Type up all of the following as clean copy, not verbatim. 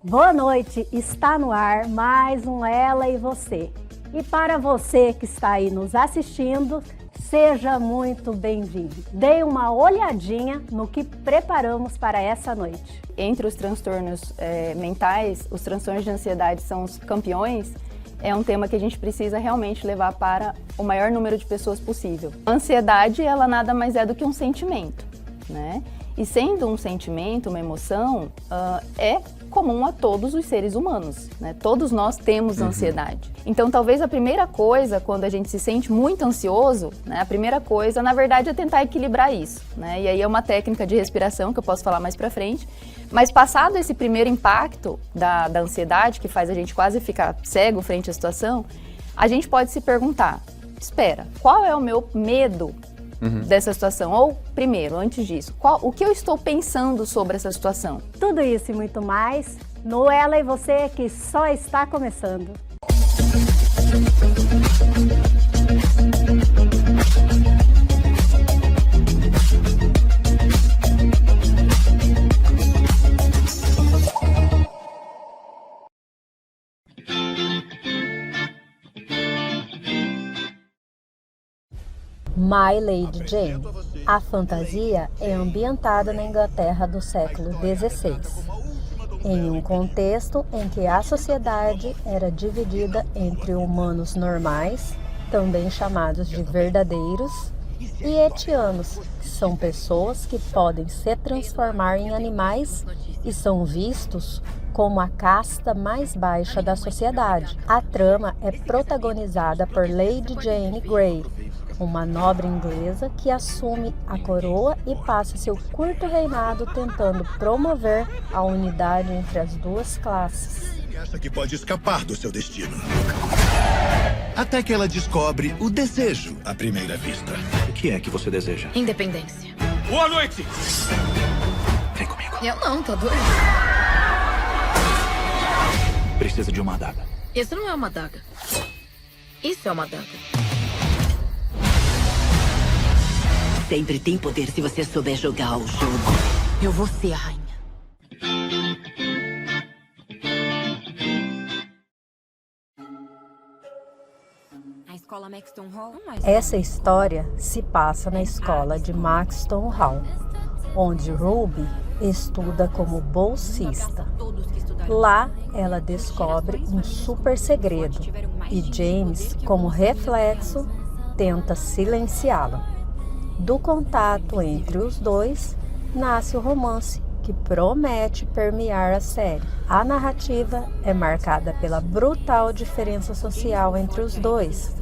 Boa noite, está no ar mais um Ela e Você. E para você que está aí nos assistindo, seja muito bem-vindo. Dê uma olhadinha no que preparamos para essa noite. Entre os transtornos mentais, os transtornos de ansiedade são os campeões. É um tema que a gente precisa realmente levar para o maior número de pessoas possível. A ansiedade, ela nada mais é do que um sentimento, né? E sendo um sentimento, uma emoção, é comum a todos os seres humanos, né? Todos nós temos ansiedade. Então, talvez a primeira coisa, quando a gente se sente muito ansioso, né? A primeira coisa, na verdade, é tentar equilibrar isso, né? E aí é uma técnica de respiração que eu posso falar mais pra frente. Mas passado esse primeiro impacto da ansiedade, que faz a gente quase ficar cego frente à situação, a gente pode se perguntar, espera, qual é o meu medo dessa situação? Ou, primeiro, antes disso, o que eu estou pensando sobre essa situação? Tudo isso e muito mais no Ela e Você, que só está começando. My Lady Jane. A fantasia é ambientada na Inglaterra do século XVI, em um contexto em que a sociedade era dividida entre humanos normais, também chamados de verdadeiros, e etianos, que são pessoas que podem se transformar em animais e são vistos como a casta mais baixa da sociedade. A trama é protagonizada por Lady Jane Grey, uma nobre inglesa que assume a coroa e passa seu curto reinado tentando promover a unidade entre as duas classes. Ele acha que pode escapar do seu destino. Até que ela descobre o desejo à primeira vista. O que é que você deseja? Independência. Boa noite! Vem comigo. Eu não, tô doido. Precisa de uma adaga. Isso não é uma adaga. Isso é uma adaga. Sempre tem poder se você souber jogar o jogo. Eu vou ser a rainha. A escola Maxton Hall? Essa história se passa na escola de Maxton Hall, onde Ruby estuda como bolsista. Lá, ela descobre um super segredo e James, como reflexo, tenta silenciá-lo. Do contato entre os dois, nasce o romance que promete permear a série. A narrativa é marcada pela brutal diferença social entre os dois,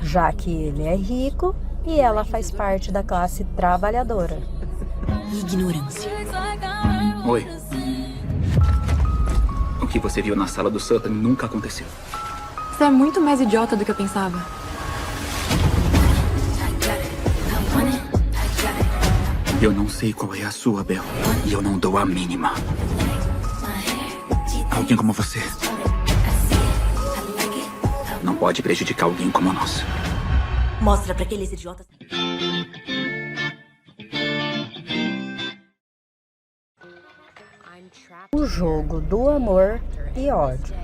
já que ele é rico e ela faz parte da classe trabalhadora. Ignorância. Oi. O que você viu na sala do Sutton nunca aconteceu. Você é muito mais idiota do que eu pensava. Eu não sei qual é a sua, Belle. E eu não dou a mínima. Alguém como você não pode prejudicar alguém como nós. Mostra pra aqueles idiotas. O Jogo do Amor e Ódio.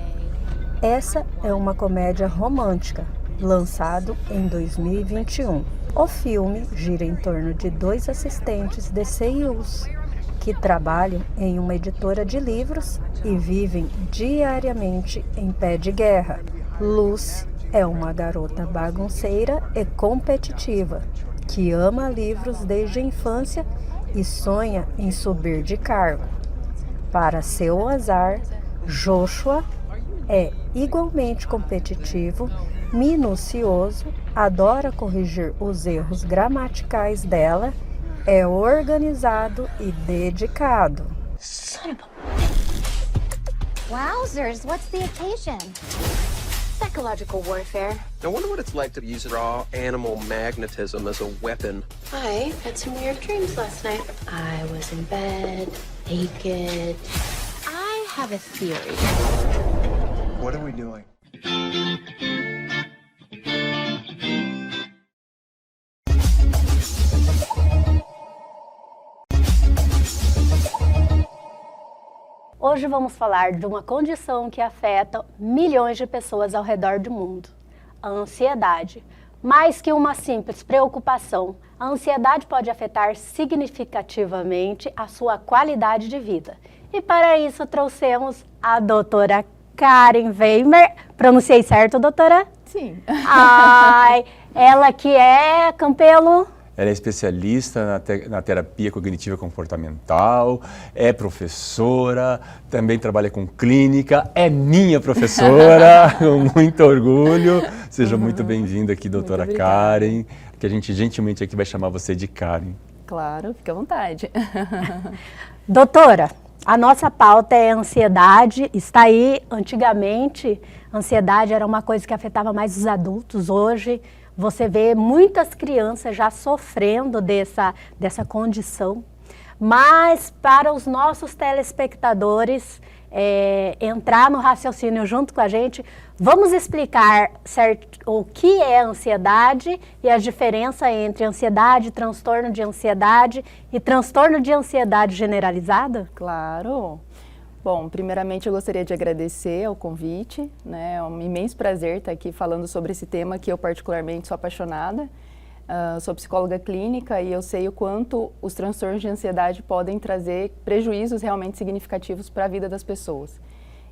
Essa é uma comédia romântica, lançado em 2021. O filme gira em torno de dois assistentes de CEOs que trabalham em uma editora de livros e vivem diariamente em pé de guerra. Lucy é uma garota bagunceira e competitiva que ama livros desde a infância e sonha em subir de cargo. Para seu azar, Joshua é igualmente competitivo, minucioso, adora corrigir os erros gramaticais dela, é organizado e dedicado. Wowzers, what's the occasion? Psychological warfare. I wonder what it's like to use raw animal magnetism as a weapon. I had some weird dreams last night. I was in bed, naked. I have a theory. What are we doing? Hoje vamos falar de uma condição que afeta milhões de pessoas ao redor do mundo, a ansiedade. Mais que uma simples preocupação, a ansiedade pode afetar significativamente a sua qualidade de vida. E para isso trouxemos a doutora Karen Weimer. Pronunciei certo, doutora? Sim. Ai, ela que é, Campelo? Ela é especialista na terapia cognitiva comportamental, é professora, também trabalha com clínica, é minha professora, com muito orgulho. Seja muito bem-vinda aqui, doutora Karen, que a gente gentilmente aqui vai chamar você de Karen. Claro, fica à vontade. Doutora, a nossa pauta é ansiedade, está aí. Antigamente, ansiedade era uma coisa que afetava mais os adultos. Hoje, você vê muitas crianças já sofrendo dessa condição. Mas para os nossos telespectadores entrar no raciocínio junto com a gente, vamos explicar o que é ansiedade e a diferença entre ansiedade, transtorno de ansiedade e transtorno de ansiedade generalizada? Claro. Bom, primeiramente eu gostaria de agradecer o convite, né? É um imenso prazer estar aqui falando sobre esse tema que eu particularmente sou apaixonada. Sou psicóloga clínica e eu sei o quanto os transtornos de ansiedade podem trazer prejuízos realmente significativos para a vida das pessoas.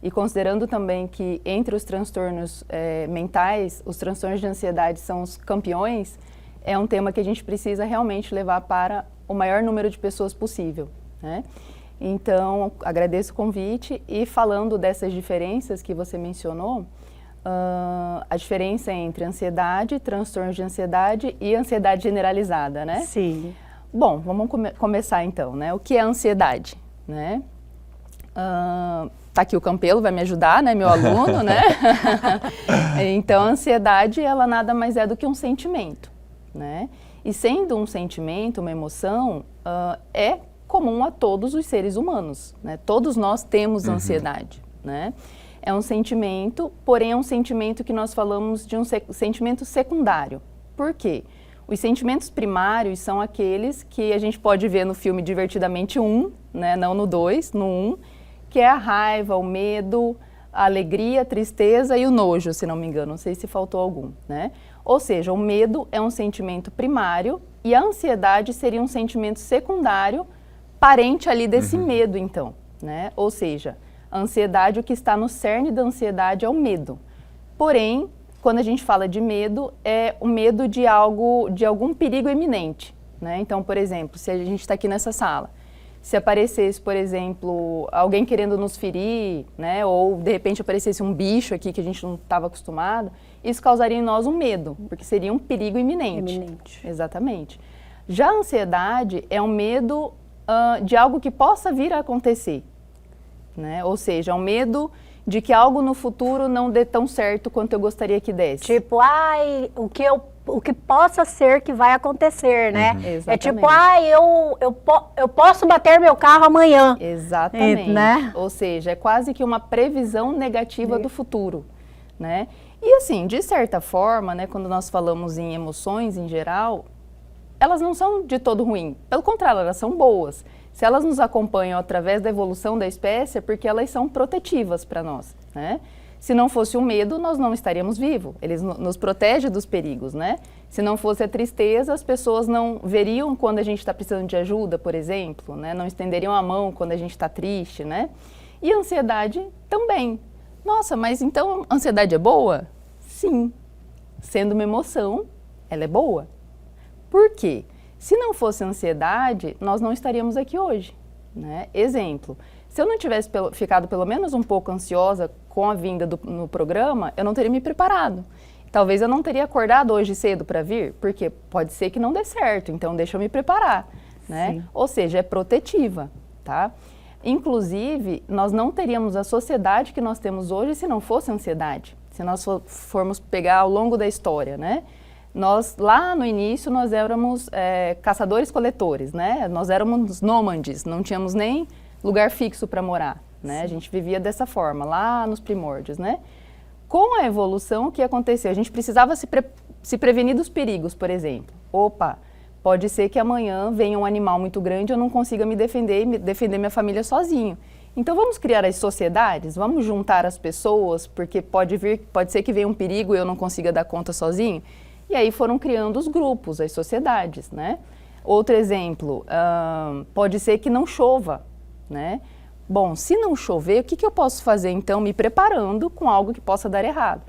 E considerando também que entre os transtornos mentais, os transtornos de ansiedade são os campeões, é um tema que a gente precisa realmente levar para o maior número de pessoas possível, né? Então, agradeço o convite e falando dessas diferenças que você mencionou, a diferença entre ansiedade, transtorno de ansiedade e ansiedade generalizada, né? Sim. Bom, vamos começar então, né? O que é ansiedade, né? Tá aqui o Campelo, vai me ajudar, né? Meu aluno, né? Então, a ansiedade, ela nada mais é do que um sentimento, né? E sendo um sentimento, uma emoção, é comum a todos os seres humanos, né? Todos nós temos ansiedade, né? É um sentimento, porém é um sentimento que nós falamos de um sentimento secundário. Por quê? Os sentimentos primários são aqueles que a gente pode ver no filme Divertidamente 1, né? Não no 2, no 1, que é a raiva, o medo, a alegria, a tristeza e o nojo, se não me engano, não sei se faltou algum, né? Ou seja, o medo é um sentimento primário e a ansiedade seria um sentimento secundário, parente ali desse medo, então, né? Ou seja, a ansiedade, o que está no cerne da ansiedade é o medo. Porém, quando a gente fala de medo, é o medo de algum perigo iminente, né? Então, por exemplo, se a gente está aqui nessa sala, se aparecesse, por exemplo, alguém querendo nos ferir, né? Ou de repente aparecesse um bicho aqui que a gente não estava acostumado, isso causaria em nós um medo, porque seria um perigo iminente. Exatamente. Já a ansiedade é um medo de algo que possa vir a acontecer, né? Ou seja, é um medo de que algo no futuro não dê tão certo quanto eu gostaria que desse. Tipo, o que possa ser que vai acontecer, né? Exatamente. É tipo, eu posso bater meu carro amanhã. Exatamente. Né? Ou seja, é quase que uma previsão negativa do futuro, né? E assim, de certa forma, né, quando nós falamos em emoções em geral, elas não são de todo ruim. Pelo contrário, elas são boas. Se elas nos acompanham através da evolução da espécie, é porque elas são protetivas para nós, né? Se não fosse o medo, nós não estaríamos vivos. Eles nos protegem dos perigos, né? Se não fosse a tristeza, as pessoas não veriam quando a gente está precisando de ajuda, por exemplo, né? Não estenderiam a mão quando a gente está triste, né? E a ansiedade também. Nossa, mas então a ansiedade é boa? Sim. Sendo uma emoção, ela é boa. Por quê? Se não fosse ansiedade, nós não estaríamos aqui hoje, né? Exemplo, se eu não tivesse ficado pelo menos um pouco ansiosa com a vinda no programa, eu não teria me preparado. Talvez eu não teria acordado hoje cedo para vir, porque pode ser que não dê certo, então deixa eu me preparar, né? Sim. Ou seja, é protetiva, tá? Inclusive, nós não teríamos a sociedade que nós temos hoje se não fosse ansiedade. Se nós formos pegar ao longo da história, né? Nós, lá no início, nós éramos caçadores-coletores, né? Nós éramos nômades, não tínhamos nem lugar fixo para morar, né? A gente vivia dessa forma, lá nos primórdios, né? Com a evolução, o que aconteceu? A gente precisava se prevenir dos perigos, por exemplo. Opa, pode ser que amanhã venha um animal muito grande e eu não consiga me defender e defender minha família sozinho. Então vamos criar as sociedades, vamos juntar as pessoas, porque pode ser que venha um perigo e eu não consiga dar conta sozinho. E aí foram criando os grupos, as sociedades, né? Outro exemplo, pode ser que não chova, né? Bom, se não chover, o que eu posso fazer então me preparando com algo que possa dar errado?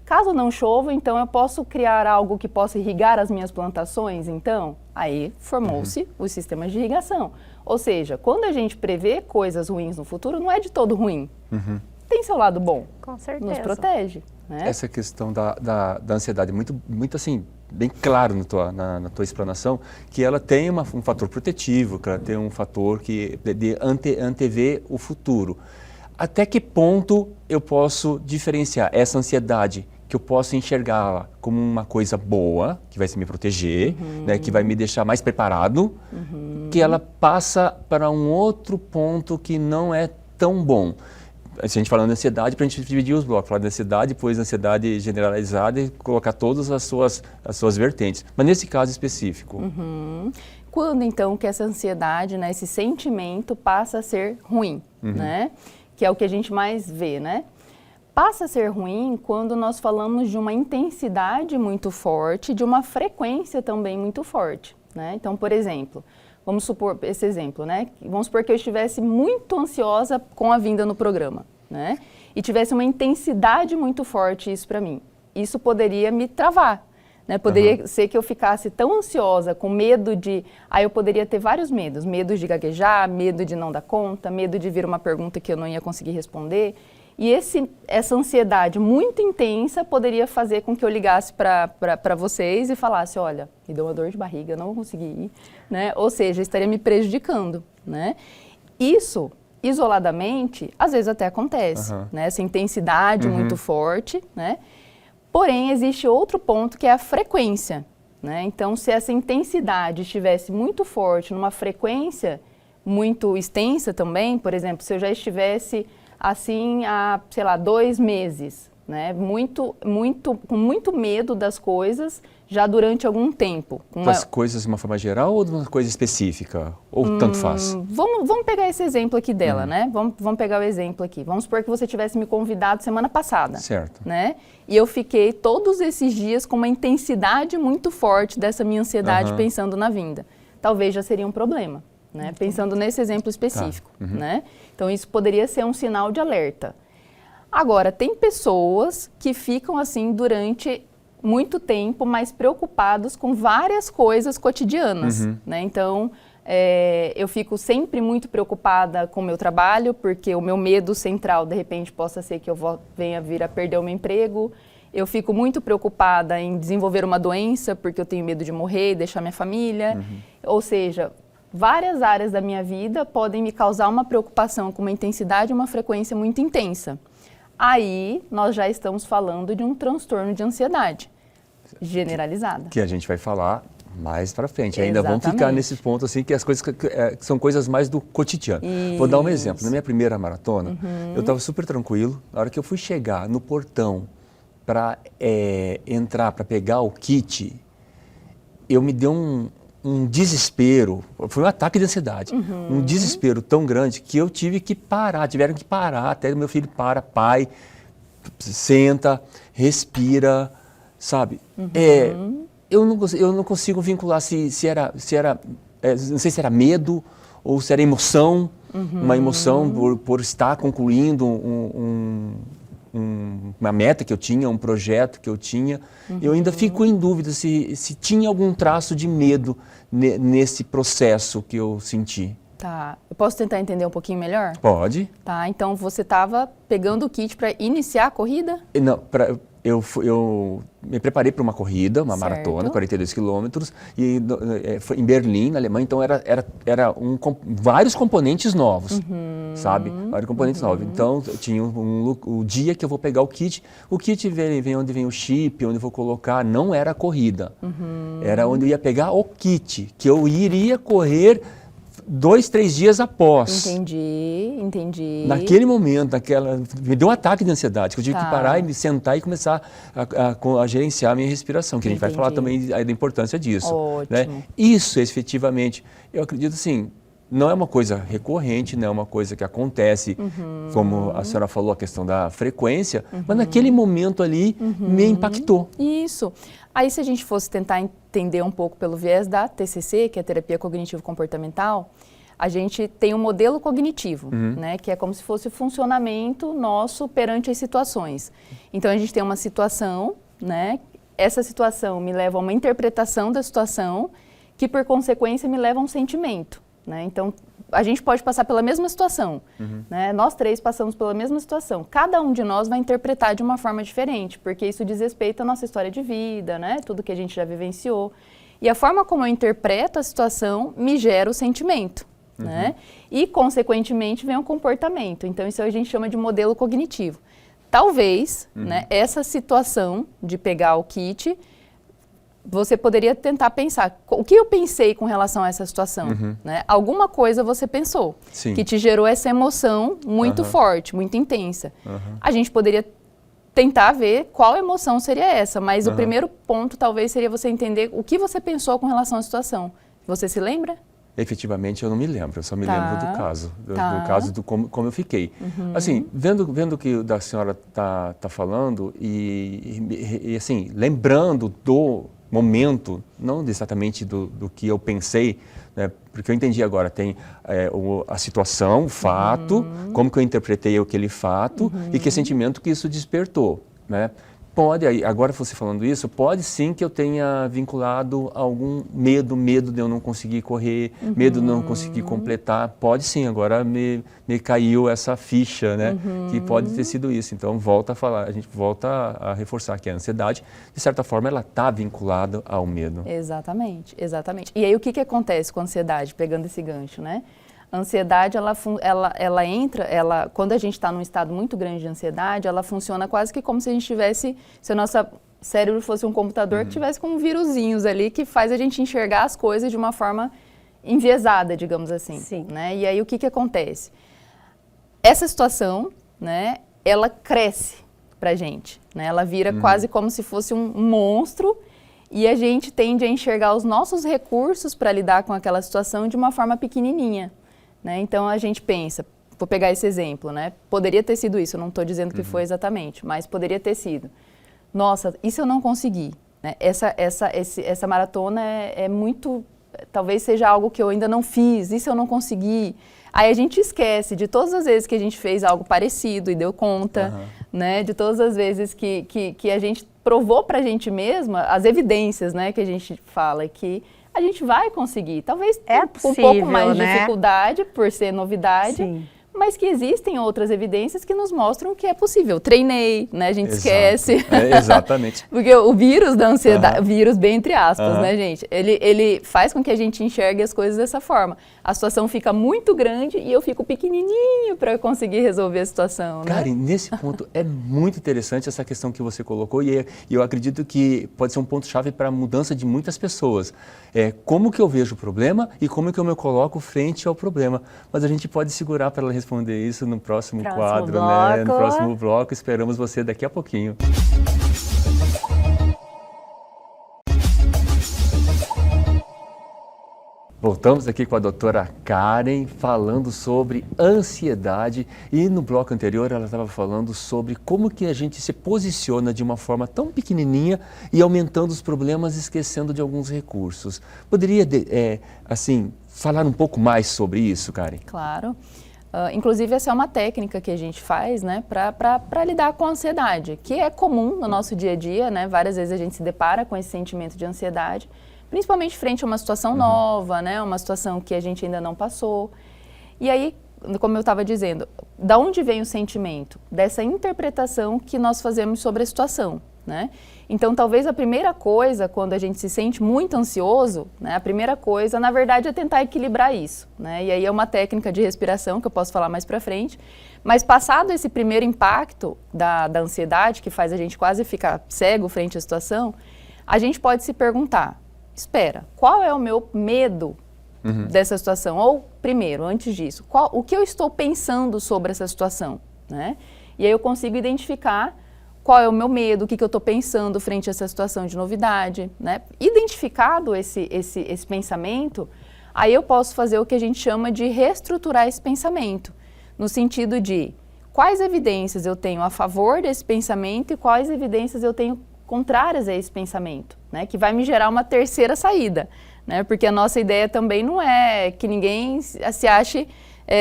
Caso não chova, então eu posso criar algo que possa irrigar as minhas plantações, então? Aí formou-se os sistemas de irrigação. Ou seja, quando a gente prevê coisas ruins no futuro, não é de todo ruim. Tem seu lado bom. Com certeza. Nos protege. Né? Essa questão da ansiedade, muito assim, bem claro na tua explanação, que ela tem um fator protetivo, que ela tem um fator de antever o futuro. Até que ponto eu posso diferenciar essa ansiedade, que eu posso enxergá-la como uma coisa boa, que vai me proteger, né, que vai me deixar mais preparado, que ela passa para um outro ponto que não é tão bom. Se a gente falar de ansiedade, para a gente dividir os blocos, falar de ansiedade, depois ansiedade generalizada e colocar todas as suas vertentes. Mas nesse caso específico. Quando então que essa ansiedade, né, esse sentimento passa a ser ruim, né? Que é o que a gente mais vê, né? Passa a ser ruim quando nós falamos de uma intensidade muito forte, de uma frequência também muito forte, né? Então, por exemplo, vamos supor esse exemplo, né? Vamos supor que eu estivesse muito ansiosa com a vinda no programa, né? E tivesse uma intensidade muito forte isso para mim. Isso poderia me travar, né? Poderia ser que eu ficasse tão ansiosa, com medo de... Aí eu poderia ter vários medos. Medo de gaguejar, medo de não dar conta, medo de vir uma pergunta que eu não ia conseguir responder. E essa ansiedade muito intensa poderia fazer com que eu ligasse para vocês e falasse, olha, me deu uma dor de barriga, não vou conseguir ir, né? Ou seja, estaria me prejudicando, né? Isso, isoladamente, às vezes até acontece, né? Essa intensidade muito forte, né? Porém, existe outro ponto que é a frequência, né? Então, se essa intensidade estivesse muito forte, numa frequência muito extensa também, por exemplo, se eu já estivesse assim há, sei lá, 2 meses, né? Com muito medo das coisas já durante algum tempo. Das coisas de uma forma geral ou de uma coisa específica? Ou tanto faz? Vamos pegar esse exemplo aqui dela, né? Vamos pegar o exemplo aqui. Vamos supor que você tivesse me convidado semana passada. Certo. Né? E eu fiquei todos esses dias com uma intensidade muito forte dessa minha ansiedade pensando na vinda. Talvez já seria um problema. Né? Pensando nesse exemplo específico, né? Então isso poderia ser um sinal de alerta. Agora, tem pessoas que ficam assim durante muito tempo, mais preocupados com várias coisas cotidianas, né? Então, eu fico sempre muito preocupada com o meu trabalho, porque o meu medo central, de repente, possa ser que eu venha vir a perder o meu emprego. Eu fico muito preocupada em desenvolver uma doença, porque eu tenho medo de morrer e deixar minha família. Ou seja, várias áreas da minha vida podem me causar uma preocupação com uma intensidade e uma frequência muito intensa. Aí, nós já estamos falando de um transtorno de ansiedade generalizada. Que a gente vai falar mais para frente. Ainda vamos ficar nesse ponto, assim, que as coisas que são coisas mais do cotidiano. Vou dar um exemplo. Na minha primeira maratona, eu estava super tranquilo. Na hora que eu fui chegar no portão para entrar, para pegar o kit, eu me deu um desespero, foi um ataque de ansiedade, um desespero tão grande que eu tive que parar, tiveram que parar, até o meu filho para, pai, senta, respira, sabe? Eu não consigo vincular se era não sei se era medo ou se era emoção, uma emoção por estar concluindo uma meta que eu tinha, um projeto que eu tinha. Eu ainda fico em dúvida se tinha algum traço de medo nesse processo que eu senti. Tá. Eu posso tentar entender um pouquinho melhor? Pode. Tá, então você estava pegando o kit para iniciar a corrida? Não, eu me preparei para uma corrida, uma maratona, 42 quilômetros, e foi em Berlim, na Alemanha, então era vários componentes novos, sabe? Vários componentes novos. Então, eu tinha o dia que eu vou pegar o kit vem onde vem o chip, onde eu vou colocar, não era a corrida. Era onde eu ia pegar o kit, que eu iria correr 2, 3 dias após. Entendi. Naquele momento, me deu um ataque de ansiedade, que eu tive que parar e me sentar e começar a gerenciar a minha respiração, que a gente vai falar também da importância disso. Ótimo. Né? Isso, efetivamente, eu acredito assim, não é uma coisa recorrente, não é uma coisa que acontece, como a senhora falou, a questão da frequência, mas naquele momento ali me impactou. Isso. Aí se a gente fosse tentar entender um pouco pelo viés da TCC, que é a terapia cognitivo-comportamental, a gente tem um modelo cognitivo, né, que é como se fosse o funcionamento nosso perante as situações. Então a gente tem uma situação, né, essa situação me leva a uma interpretação da situação, que por consequência me leva a um sentimento. Né? Então, a gente pode passar pela mesma situação, né? Nós três passamos pela mesma situação. Cada um de nós vai interpretar de uma forma diferente, porque isso diz respeito à nossa história de vida, né? Tudo que a gente já vivenciou. E a forma como eu interpreto a situação me gera o sentimento, né? E, consequentemente, vem o comportamento. Então, isso a gente chama de modelo cognitivo. Talvez, né, essa situação de pegar o kit, você poderia tentar pensar, o que eu pensei com relação a essa situação? Né? Alguma coisa você pensou, que te gerou essa emoção muito forte, muito intensa. A gente poderia tentar ver qual emoção seria essa, mas o primeiro ponto talvez seria você entender o que você pensou com relação à situação. Você se lembra? Efetivamente, eu não me lembro, eu só me lembro do caso, do caso do como eu fiquei. Assim, vendo o que a senhora está falando e assim, lembrando do momento, não exatamente do que eu pensei, né, porque eu entendi agora, tem a situação, o fato, como que eu interpretei aquele fato e que sentimento que isso despertou, né? Pode, agora você falando isso, pode sim que eu tenha vinculado a algum medo de eu não conseguir correr, medo de não conseguir completar, pode sim, agora me caiu essa ficha, né, que pode ter sido isso. Então, volta a falar, a gente volta a reforçar que a ansiedade, de certa forma, ela está vinculada ao medo. Exatamente, exatamente. E aí, o que acontece com a ansiedade, pegando esse gancho, né? A ansiedade, ela entra, quando a gente está num estado muito grande de ansiedade, ela funciona quase que como se a gente tivesse, se o nosso cérebro fosse um computador que tivesse com viruzinhos ali, que faz a gente enxergar as coisas de uma forma enviesada, digamos assim. Sim. Né? E aí o que acontece? Essa situação, né, ela cresce pra gente, né? Ela vira quase como se fosse um monstro e a gente tende a enxergar os nossos recursos para lidar com aquela situação de uma forma pequenininha. Né? Então, a gente pensa, vou pegar esse exemplo, né? Poderia ter sido isso, eu não estou dizendo que foi exatamente, mas poderia ter sido. Nossa, isso eu não consegui. Né? Essa maratona é muito, talvez seja algo que eu ainda não fiz, isso eu não consegui. Aí a gente esquece de todas as vezes que a gente fez algo parecido e deu conta, né? De todas as vezes que a gente provou para a gente mesma as evidências, né? Que a gente fala que a gente vai conseguir. Talvez com um pouco mais de dificuldade, por ser novidade, mas que existem outras evidências que nos mostram que é possível. Treinei, né? A gente esquece. Exatamente. Porque o vírus da ansiedade, vírus bem entre aspas, né, gente? Ele faz com que a gente enxergue as coisas dessa forma. A situação fica muito grande e eu fico pequenininho para conseguir resolver a situação, né? Karen, nesse ponto é muito interessante essa questão que você colocou e eu acredito que pode ser um ponto-chave para a mudança de muitas pessoas. Como que eu vejo o problema e como que eu me coloco frente ao problema. Mas a gente pode segurar para ela responder isso no próximo quadro, bloco. né? No próximo bloco. Esperamos você daqui a pouquinho. Voltamos aqui com a doutora Karen falando sobre ansiedade e no bloco anterior ela estava falando sobre como que a gente se posiciona de uma forma tão pequenininha e aumentando os problemas, esquecendo de alguns recursos. Poderia, assim, falar um pouco mais sobre isso, Karen? Claro. Inclusive, essa é uma técnica que a gente faz, né, para lidar com a ansiedade, que é comum no nosso dia a dia, né? Várias vezes a gente se depara com esse sentimento de ansiedade, principalmente frente a uma situação nova, né? Uma situação que a gente ainda não passou. E aí, como eu estava dizendo, da onde vem o sentimento? Dessa interpretação que nós fazemos sobre a situação, né? Então, talvez a primeira coisa, quando a gente se sente muito ansioso, né? A primeira coisa, na verdade, é tentar equilibrar isso, né? E aí é uma técnica de respiração que eu posso falar mais para frente. Mas passado esse primeiro impacto da ansiedade, que faz a gente quase ficar cego frente à situação, a gente pode se perguntar, espera, qual é o meu medo dessa situação? Ou, primeiro, antes disso, o que eu estou pensando sobre essa situação? Né? E aí eu consigo identificar qual é o meu medo, o que eu estou pensando frente a essa situação de novidade. Né? Identificado esse pensamento, aí eu posso fazer o que a gente chama de reestruturar esse pensamento, no sentido de quais evidências eu tenho a favor desse pensamento e quais evidências eu tenho contrárias a esse pensamento, né? Que vai me gerar uma terceira saída, né? Porque a nossa ideia também não é que ninguém se ache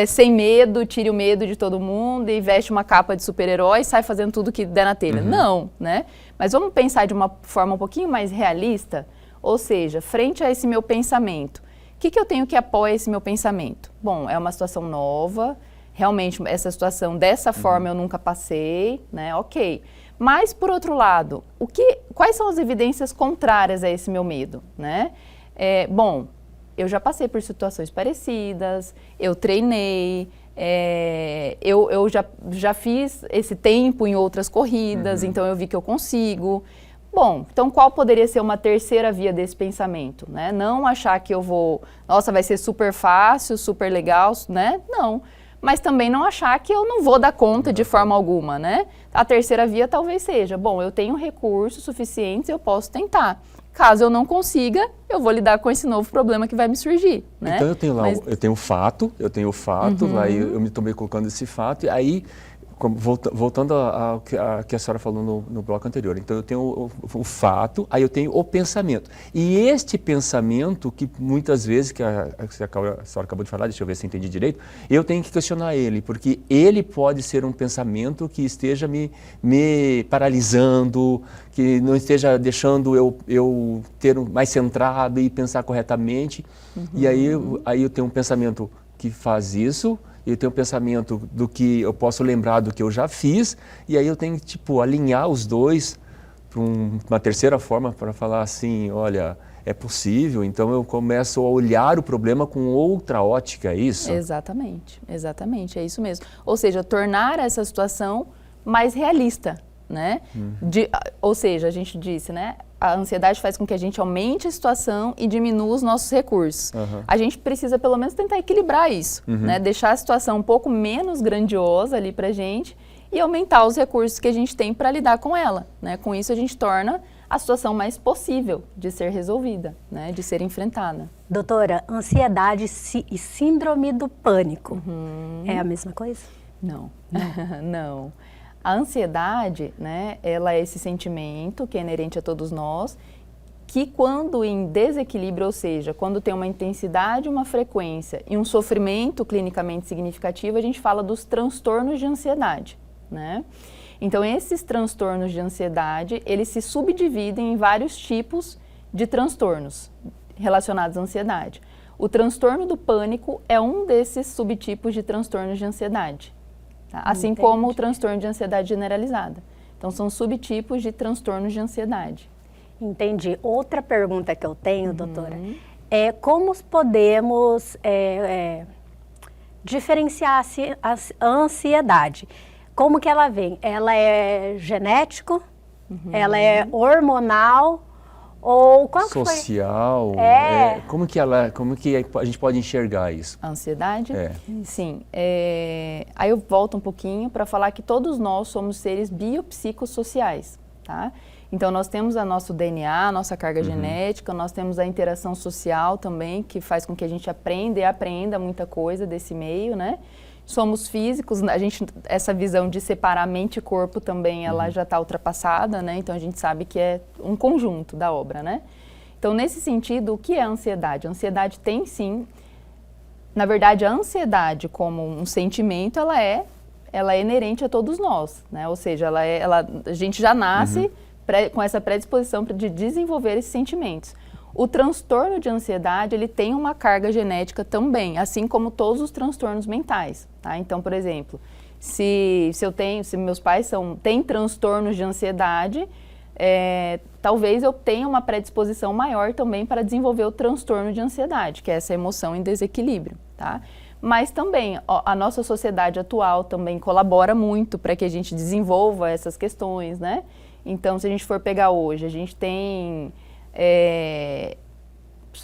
sem medo, tire o medo de todo mundo e veste uma capa de super-herói e sai fazendo tudo que der na telha. Não, né? Mas vamos pensar de uma forma um pouquinho mais realista, ou seja, frente a esse meu pensamento, o que eu tenho que apoiar esse meu pensamento? Bom, é uma situação nova, realmente essa situação dessa forma eu nunca passei, né? Ok. Mas, por outro lado, quais são as evidências contrárias a esse meu medo, né? Bom, eu já passei por situações parecidas, eu treinei, eu já fiz esse tempo em outras corridas, então eu vi que eu consigo. Bom, então qual poderia ser uma terceira via desse pensamento, né? Não achar que eu vou, nossa, vai ser super fácil, super legal, né? Não. Mas também não achar que eu não vou dar conta de forma alguma, né? A terceira via talvez seja, bom, eu tenho recursos suficientes, eu posso tentar. Caso eu não consiga, eu vou lidar com esse novo problema que vai me surgir, né? Então eu tenho lá, eu tenho o fato, lá eu me tomei colocando esse fato, e aí, voltando ao que a senhora falou no bloco anterior, então eu tenho o fato, aí eu tenho o pensamento. E este pensamento, que muitas vezes, que a senhora acabou de falar, deixa eu ver se eu entendi direito, eu tenho que questionar ele, porque ele pode ser um pensamento que esteja me paralisando, que não esteja deixando eu ter mais centrado e pensar corretamente. E aí eu tenho um pensamento que faz isso, eu tenho um pensamento do que eu posso lembrar do que eu já fiz, e aí eu tenho que, alinhar os dois para uma terceira forma para falar assim, olha, é possível, então eu começo a olhar o problema com outra ótica, é isso? Exatamente, é isso mesmo. Ou seja, tornar essa situação mais realista, né? Ou seja, a gente disse, né? A ansiedade faz com que a gente aumente a situação e diminua os nossos recursos. A gente precisa pelo menos tentar equilibrar isso, né? Deixar a situação um pouco menos grandiosa ali pra gente e aumentar os recursos que a gente tem para lidar com ela, né? Com isso a gente torna a situação mais possível de ser resolvida, né? De ser enfrentada. Doutora, ansiedade e síndrome do pânico é a mesma coisa? Não, não. A ansiedade, né, ela é esse sentimento que é inerente a todos nós, que quando em desequilíbrio, ou seja, quando tem uma intensidade, uma frequência e um sofrimento clinicamente significativo, a gente fala dos transtornos de ansiedade, né? Então, esses transtornos de ansiedade, eles se subdividem em vários tipos de transtornos relacionados à ansiedade. O transtorno do pânico é um desses subtipos de transtornos de ansiedade. Tá? Assim como o transtorno de ansiedade generalizada. Então, são subtipos de transtornos de ansiedade. Entendi. Outra pergunta que eu tenho, doutora, é como podemos diferenciar a ansiedade? Como que ela vem? Ela é genético? Ela é hormonal? Ou qual social? Como que a gente pode enxergar isso? A ansiedade? Sim. Aí eu volto um pouquinho para falar que todos nós somos seres biopsicossociais, tá? Então nós temos o nosso DNA, a nossa carga genética, nós temos a interação social também, que faz com que a gente aprenda e aprenda muita coisa desse meio, né? Somos físicos, essa visão de separar mente e corpo também, ela já está ultrapassada, né? Então a gente sabe que é um conjunto da obra, né? Então, nesse sentido, o que é a ansiedade? A ansiedade tem sim, na verdade, a ansiedade como um sentimento, ela é inerente a todos nós, né? Ou seja, a gente já nasce com essa predisposição de desenvolver esses sentimentos. O transtorno de ansiedade, ele tem uma carga genética também, assim como todos os transtornos mentais, tá? Então, por exemplo, se meus pais têm transtornos de ansiedade, talvez eu tenha uma predisposição maior também para desenvolver o transtorno de ansiedade, que é essa emoção em desequilíbrio, tá? Mas também, a nossa sociedade atual também colabora muito para que a gente desenvolva essas questões, né? Então, se a gente for pegar hoje, a gente tem...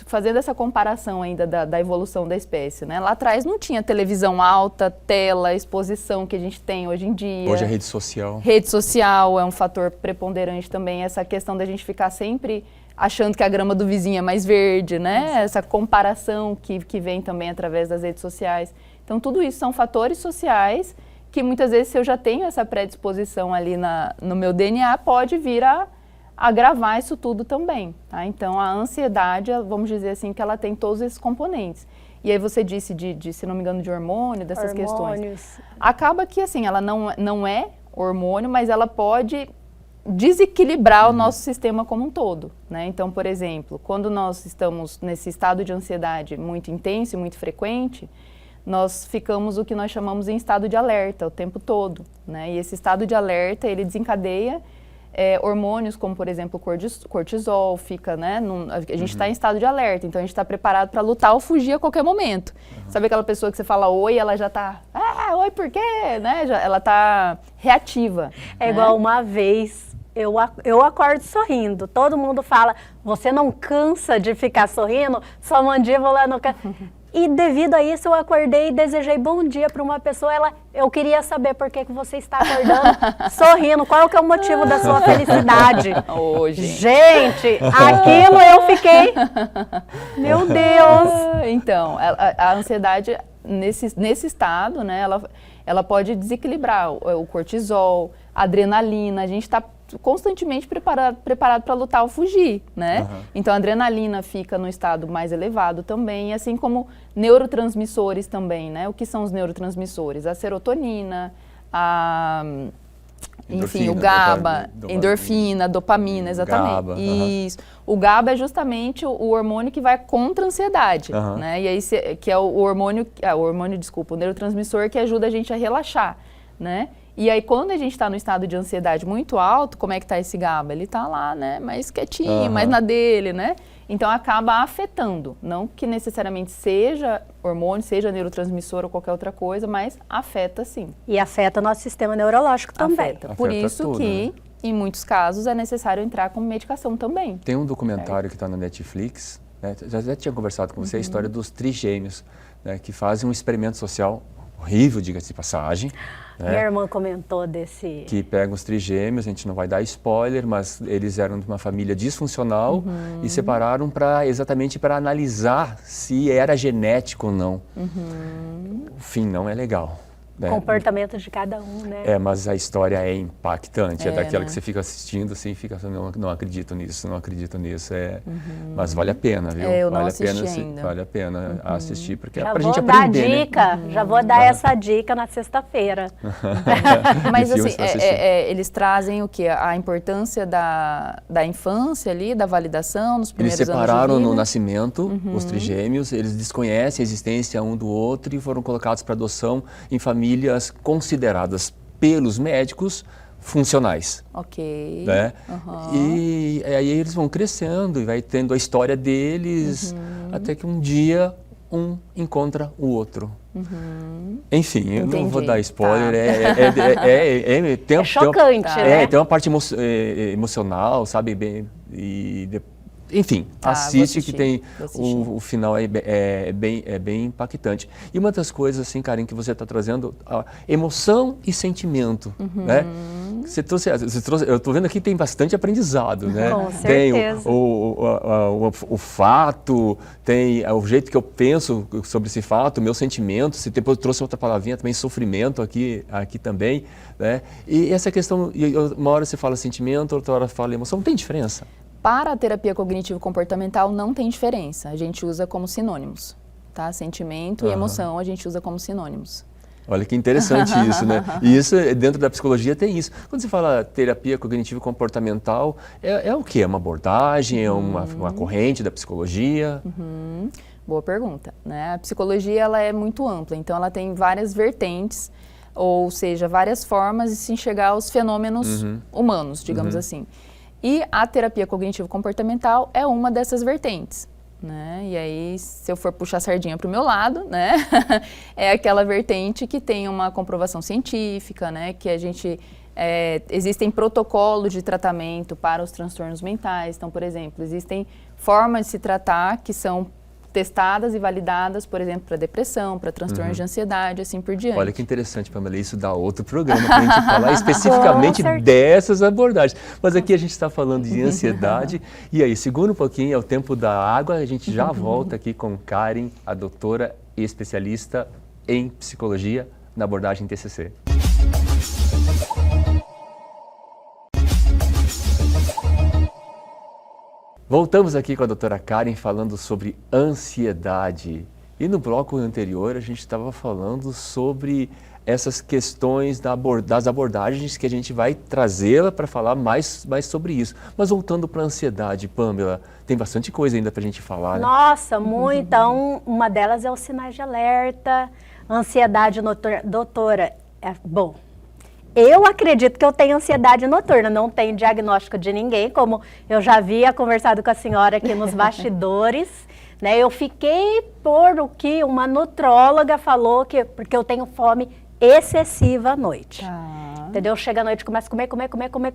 fazendo essa comparação ainda da evolução da espécie, né? Lá atrás não tinha televisão alta, tela, exposição que a gente tem hoje em dia. Hoje é rede social. Rede social é um fator preponderante também, essa questão da gente ficar sempre achando que a grama do vizinho é mais verde, né? Essa comparação que vem também através das redes sociais. Então, tudo isso são fatores sociais que muitas vezes, se eu já tenho essa predisposição ali no meu DNA, pode vir a agravar isso tudo também, tá? Então, a ansiedade, vamos dizer assim, que ela tem todos esses componentes. E aí você disse se não me engano, de hormônio, dessas questões. Acaba que, assim, ela não é hormônio, mas ela pode desequilibrar o nosso sistema como um todo, né? Então, por exemplo, quando nós estamos nesse estado de ansiedade muito intenso e muito frequente, nós ficamos o que nós chamamos em estado de alerta o tempo todo, né? E esse estado de alerta, ele desencadeia hormônios como, por exemplo, o cortisol, fica, né? A gente está em estado de alerta, então a gente está preparado para lutar ou fugir a qualquer momento. Sabe aquela pessoa que você fala oi, ela já está, oi, por quê? Né? Ela está reativa. É igual uma vez, eu acordo sorrindo, todo mundo fala, você não cansa de ficar sorrindo? Sua mandíbula não cansa. E devido a isso, eu acordei e desejei bom dia para uma pessoa. Eu queria saber por que você está acordando sorrindo. Qual que é o motivo da sua felicidade? Gente, aquilo eu fiquei... Meu Deus! Então, a ansiedade, nesse estado, né, ela pode desequilibrar o cortisol, a adrenalina. A gente está constantemente preparado para lutar ou fugir, né? Então a adrenalina fica no estado mais elevado também, assim como neurotransmissores também, né? O que são os neurotransmissores? A serotonina, enfim, o GABA, endorfina, dopamina, exatamente. GABA, isso. O GABA é justamente o hormônio que vai contra a ansiedade, né? E aí que é o neurotransmissor que ajuda a gente a relaxar, né? E aí, quando a gente está no estado de ansiedade muito alto, como é que está esse GABA? Ele está lá, né, mais quietinho, mais na dele, né? Então, acaba afetando. Não que necessariamente seja hormônio, seja neurotransmissor ou qualquer outra coisa, mas afeta sim. E afeta nosso sistema neurológico também. Afeta. Por isso tudo, que, né? Em muitos casos, é necessário entrar com medicação também. Tem um documentário que está na Netflix, né? Já tinha conversado com você, a história dos trigêmeos, né, que fazem um experimento social horrível, diga-se de passagem. Minha irmã comentou desse... Que pegam os trigêmeos, a gente não vai dar spoiler, mas eles eram de uma família disfuncional e separaram exatamente para analisar se era genético ou não. O fim não é legal. Né? Comportamento de cada um, né? Mas a história é impactante, é daquela, né, que você fica assistindo assim, fica não acredito nisso, não acredito nisso, mas vale a pena, viu? Eu não vale assisti a pena, ainda. Vale a pena assistir, porque já é pra vou gente dar aprender, dica, né? Já vou dar essa dica na sexta-feira. Mas assim, eles trazem o quê? A importância da infância ali, da validação nos primeiros anos de vida. Eles separaram no nascimento, os trigêmeos, eles desconhecem a existência um do outro e foram colocados para adoção em famílias consideradas pelos médicos funcionais. Ok. Né? E aí eles vão crescendo e vai tendo a história deles, até que um dia um encontra o outro. Enfim, eu não vou dar spoiler, é chocante, né? Tem uma parte emocional, sabe, enfim, assiste que tem o final é bem impactante. E uma das coisas, assim, Karen, que você está trazendo, emoção e sentimento, né? Você trouxe, eu estou vendo aqui tem bastante aprendizado, né? Com certeza. Tem o fato, tem o jeito que eu penso sobre esse fato, o meu sentimento, se depois trouxe outra palavrinha também, sofrimento aqui também, né? E essa questão, uma hora você fala sentimento, outra hora fala emoção, não tem diferença? Para a terapia cognitivo-comportamental não tem diferença, a gente usa como sinônimos, tá? Sentimento e emoção a gente usa como sinônimos. Olha que interessante isso, né? E isso, dentro da psicologia, tem isso. Quando você fala terapia cognitivo-comportamental, é o quê? É uma abordagem, é uma corrente da psicologia? Boa pergunta, né? A psicologia, ela é muito ampla, então ela tem várias vertentes, ou seja, várias formas de se enxergar os fenômenos humanos, digamos assim. E a terapia cognitivo-comportamental é uma dessas vertentes, né? E aí, se eu for puxar a sardinha para o meu lado, né? É aquela vertente que tem uma comprovação científica, né? Que a gente... existem protocolos de tratamento para os transtornos mentais. Então, por exemplo, existem formas de se tratar que são testadas e validadas, por exemplo, para depressão, para transtornos de ansiedade, assim por diante. Olha que interessante, Pamela, isso dá outro programa para a gente falar especificamente dessas abordagens. Mas aqui a gente está falando de ansiedade. E aí, segura um pouquinho, é o tempo da água, a gente já volta aqui com Karen, a doutora e especialista em psicologia na abordagem TCC. Voltamos aqui com a doutora Karen falando sobre ansiedade. E no bloco anterior a gente estava falando sobre essas questões das abordagens que a gente vai trazê-la para falar mais sobre isso. Mas voltando para a ansiedade, Pamela, tem bastante coisa ainda para a gente falar, né? Nossa, muito. Então, uma delas é os sinais de alerta, ansiedade noturna. Doutora, bom, eu acredito que eu tenho ansiedade noturna, não tenho diagnóstico de ninguém, como eu já havia conversado com a senhora aqui nos bastidores, né? Eu fiquei por o que uma nutróloga falou, porque eu tenho fome excessiva à noite, entendeu? Chega à noite, começo a comer,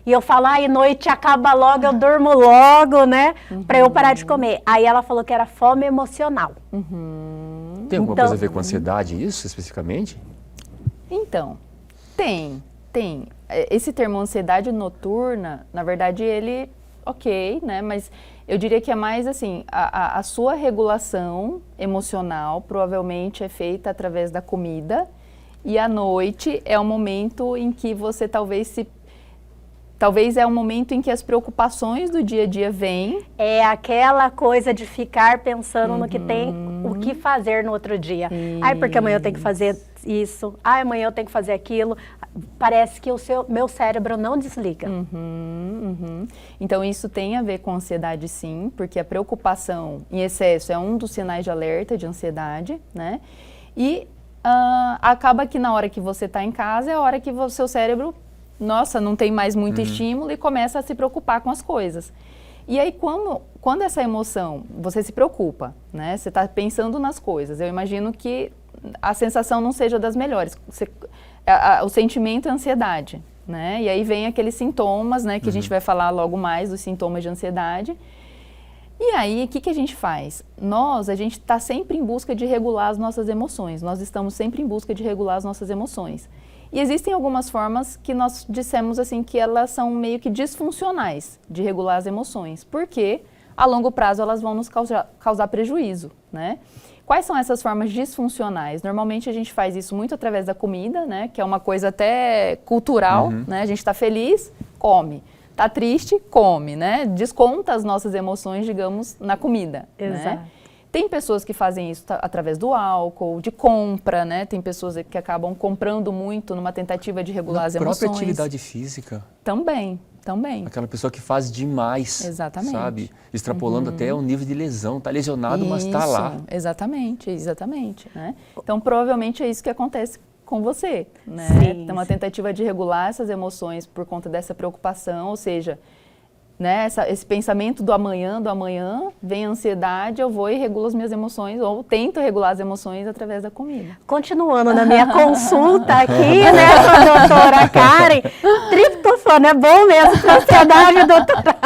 e eu falo, ai, noite acaba logo, eu durmo logo, né? Pra eu parar de comer. Aí ela falou que era fome emocional. Tem alguma coisa a ver com ansiedade, isso especificamente? Então, tem. Esse termo ansiedade noturna, na verdade, ele, ok, né? Mas eu diria que é mais assim, a sua regulação emocional provavelmente é feita através da comida e à noite é o momento em que você talvez é o momento em que as preocupações do dia a dia vêm. É aquela coisa de ficar pensando no que tem, o que fazer no outro dia. Ai, porque amanhã eu tenho que fazer isso. Ai, amanhã eu tenho que fazer aquilo. Parece que meu cérebro não desliga. Então, isso tem a ver com ansiedade, sim, porque a preocupação em excesso é um dos sinais de alerta de ansiedade, né? E acaba que na hora que você está em casa é a hora que o seu cérebro, nossa, não tem mais muito estímulo e começa a se preocupar com as coisas. E aí, quando essa emoção, você se preocupa, né? Você está pensando nas coisas. Eu imagino que a sensação não seja das melhores. O sentimento é ansiedade, né? E aí vem aqueles sintomas, né? Que a gente vai falar logo mais dos sintomas de ansiedade. E aí, o que a gente faz? A gente está sempre em busca de regular as nossas emoções. Nós estamos sempre em busca de regular as nossas emoções. E existem algumas formas que nós dissemos assim que elas são meio que disfuncionais de regular as emoções, porque a longo prazo elas vão nos causar prejuízo, né? Quais são essas formas disfuncionais? Normalmente a gente faz isso muito através da comida, né? Que é uma coisa até cultural, né? A gente está feliz, come. Está triste, come, né? Desconta as nossas emoções, digamos, na comida. Exato. Né? Tem pessoas que fazem isso através do álcool, de compra, né? Tem pessoas que acabam comprando muito numa tentativa de regular as emoções. A própria atividade física. Também. Aquela pessoa que faz demais, exatamente, sabe? Extrapolando até o nível de lesão. Está lesionado, mas está lá. Exatamente. Né? Então, provavelmente é isso que acontece com você, né? Então, uma tentativa de regular essas emoções por conta dessa preocupação, ou seja, né, esse pensamento do amanhã, vem a ansiedade, eu vou e regulo as minhas emoções, ou tento regular as emoções através da comida. Continuando na minha consulta aqui, né, com a doutora Karen, triptofano é bom mesmo para a ansiedade, doutora?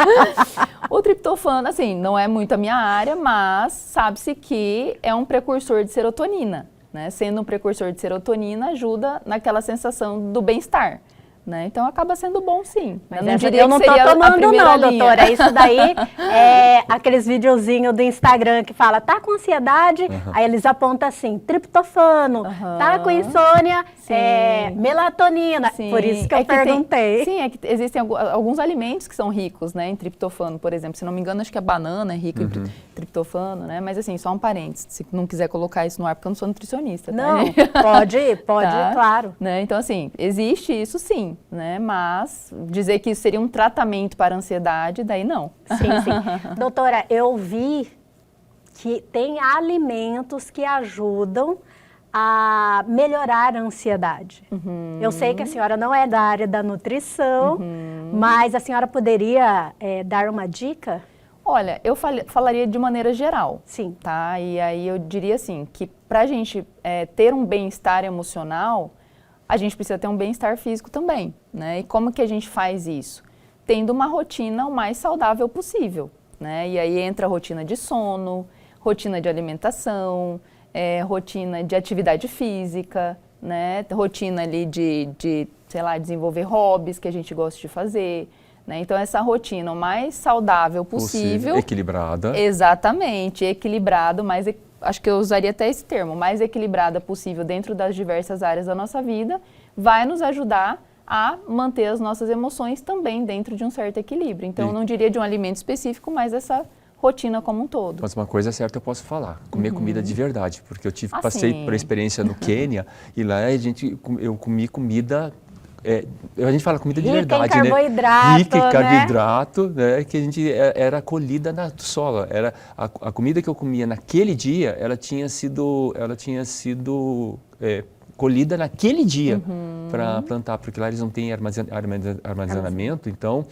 O triptofano, assim, não é muito a minha área, mas sabe-se que é um precursor de serotonina, né? Sendo um precursor de serotonina, ajuda naquela sensação do bem-estar. Né? Então acaba sendo bom, sim. Mas eu não estou tomando não, doutora. Isso daí é aqueles videozinhos do Instagram que fala, tá com ansiedade, aí eles apontam assim, triptofano, tá com insônia, melatonina. Por isso que eu perguntei. É que existem alguns alimentos que são ricos, né, em triptofano, por exemplo. Se não me engano, acho que a banana é rica em triptofano, né? Mas assim, só um parênteses, se não quiser colocar isso no ar, porque eu não sou nutricionista. Não, tá? pode, tá? Claro. Né? Então assim, existe isso sim. Né? Mas dizer que isso seria um tratamento para a ansiedade, daí não. Sim. Doutora, eu vi que tem alimentos que ajudam a melhorar a ansiedade. Eu sei que a senhora não é da área da nutrição, mas a senhora poderia dar uma dica? Olha, eu falaria de maneira geral. Sim. Tá? E aí eu diria assim, que para a gente ter um bem-estar emocional, a gente precisa ter um bem-estar físico também, né? E como que a gente faz isso? Tendo uma rotina o mais saudável possível, né? E aí entra a rotina de sono, rotina de alimentação, rotina de atividade física, né? Rotina ali de, sei lá, desenvolver hobbies que a gente gosta de fazer, né? Então, essa rotina o mais saudável possível. Equilibrada. Exatamente, equilibrado, mas acho que eu usaria até esse termo, mais equilibrada possível dentro das diversas áreas da nossa vida, vai nos ajudar a manter as nossas emoções também dentro de um certo equilíbrio. Então, eu não diria de um alimento específico, mas essa rotina como um todo. Mas uma coisa certa eu posso falar, comer comida de verdade, porque passei por experiência no Quênia e lá eu comi comida, a gente fala comida de verdade, rica em carboidrato, né? Rica em carboidrato, né? Que a gente era colhida na sola. Era a comida que eu comia naquele dia, ela tinha sido colhida naquele dia para plantar, porque lá eles não têm armazenamento, então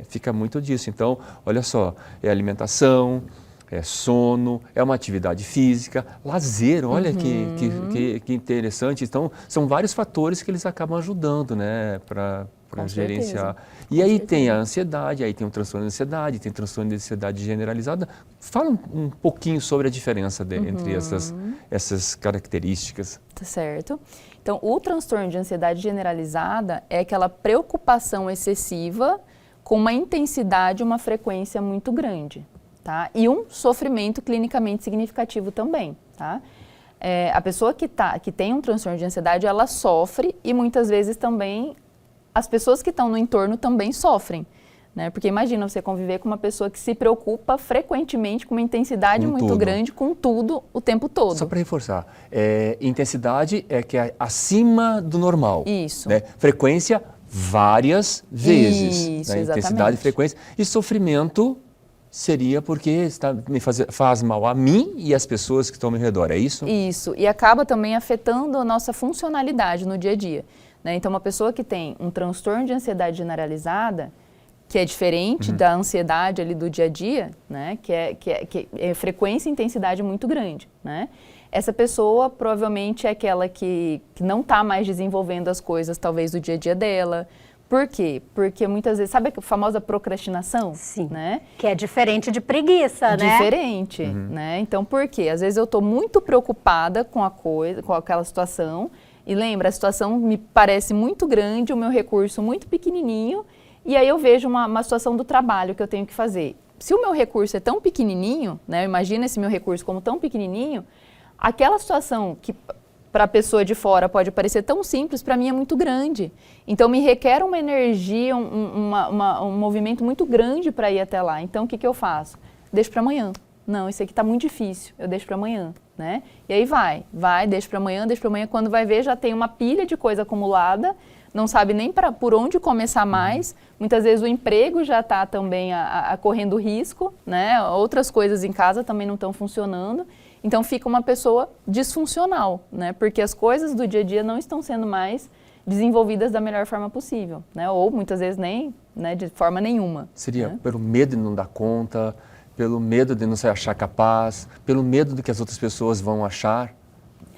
fica muito disso. Então, olha só, é alimentação, é sono, é uma atividade física, lazer, olha que interessante. Então, são vários fatores que eles acabam ajudando, né, para gerenciar. E aí tem a ansiedade, aí tem o transtorno de ansiedade, tem transtorno de ansiedade generalizada. Fala um pouquinho sobre a diferença entre essas características. Tá certo. Então, o transtorno de ansiedade generalizada é aquela preocupação excessiva com uma intensidade e uma frequência muito grande, tá? E um sofrimento clinicamente significativo também, tá? A pessoa que tem um transtorno de ansiedade, ela sofre e muitas vezes também as pessoas que estão no entorno também sofrem, né? Porque imagina você conviver com uma pessoa que se preocupa frequentemente com uma intensidade muito grande, com tudo, o tempo todo. Só para reforçar, intensidade é que é acima do normal. Isso. Né? Frequência, várias vezes. Isso, né? exatamente. Intensidade e frequência. E sofrimento seria porque faz mal a mim e às pessoas que estão ao meu redor, é isso? Isso, e acaba também afetando a nossa funcionalidade no dia a dia. Né? Então, uma pessoa que tem um transtorno de ansiedade generalizada, que é diferente da ansiedade ali do dia a dia, né? que é frequência e intensidade muito grande, né? Essa pessoa provavelmente é aquela que não está mais desenvolvendo as coisas, talvez, do dia a dia dela. Por quê? Porque muitas vezes, sabe a famosa procrastinação? Sim, né? Que é diferente de preguiça, né? Diferente, né? Então, por quê? Às vezes eu estou muito preocupada com aquela situação, e lembra, a situação me parece muito grande, o meu recurso muito pequenininho, e aí eu vejo uma situação do trabalho que eu tenho que fazer. Se o meu recurso é tão pequenininho, né, imagina esse meu recurso como tão pequenininho, aquela situação que para a pessoa de fora pode parecer tão simples, para mim é muito grande. Então, me requer uma energia, um movimento muito grande para ir até lá. Então, o que eu faço? Deixo para amanhã. Não, isso aqui está muito difícil, eu deixo para amanhã, né? E aí deixo para amanhã, quando vai ver já tem uma pilha de coisa acumulada, não sabe nem por onde começar mais, muitas vezes o emprego já está também correndo risco, né? Outras coisas em casa também não estão funcionando, então fica uma pessoa disfuncional, né? Porque as coisas do dia a dia não estão sendo mais desenvolvidas da melhor forma possível, né? Ou muitas vezes nem, né, de forma nenhuma. Seria né? pelo medo de não dar conta, pelo medo de não se achar capaz, pelo medo do que as outras pessoas vão achar.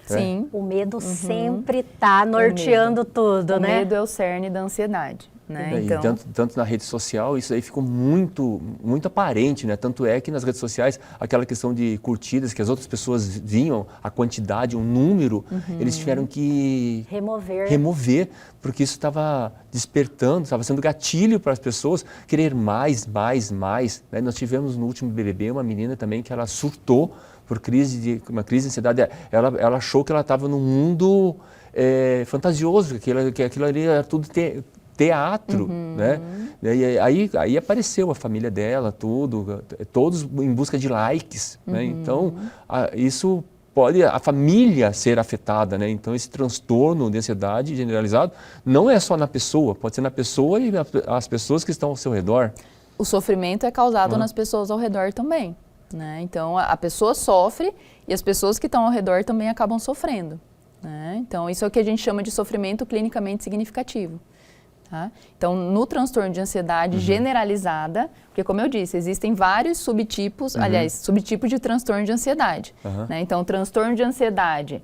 Sim. O medo sempre está norteando tudo, né? O medo é o cerne da ansiedade. Né? E tanto na rede social, isso aí ficou muito aparente, né? Tanto é que nas redes sociais, aquela questão de curtidas, que as outras pessoas viam, a quantidade, o número, eles tiveram que remover, porque isso estava despertando, estava sendo gatilho para as pessoas querer mais. Né? Nós tivemos no último BBB uma menina também que ela surtou por uma crise de ansiedade. Ela achou que ela estava num mundo fantasioso, que aquilo ali era tudo teatro, né? E aí apareceu a família dela, todos em busca de likes, né? Então, isso pode a família ser afetada, né? Então, esse transtorno de ansiedade generalizado não é só na pessoa, pode ser na pessoa e as pessoas que estão ao seu redor. O sofrimento é causado nas pessoas ao redor também, né? Então, a pessoa sofre e as pessoas que estão ao redor também acabam sofrendo, né? Então, isso é o que a gente chama de sofrimento clinicamente significativo. Tá? Então, no transtorno de ansiedade generalizada, porque como eu disse, existem vários subtipos, aliás, subtipos de transtorno de ansiedade. Né? Então, o transtorno de ansiedade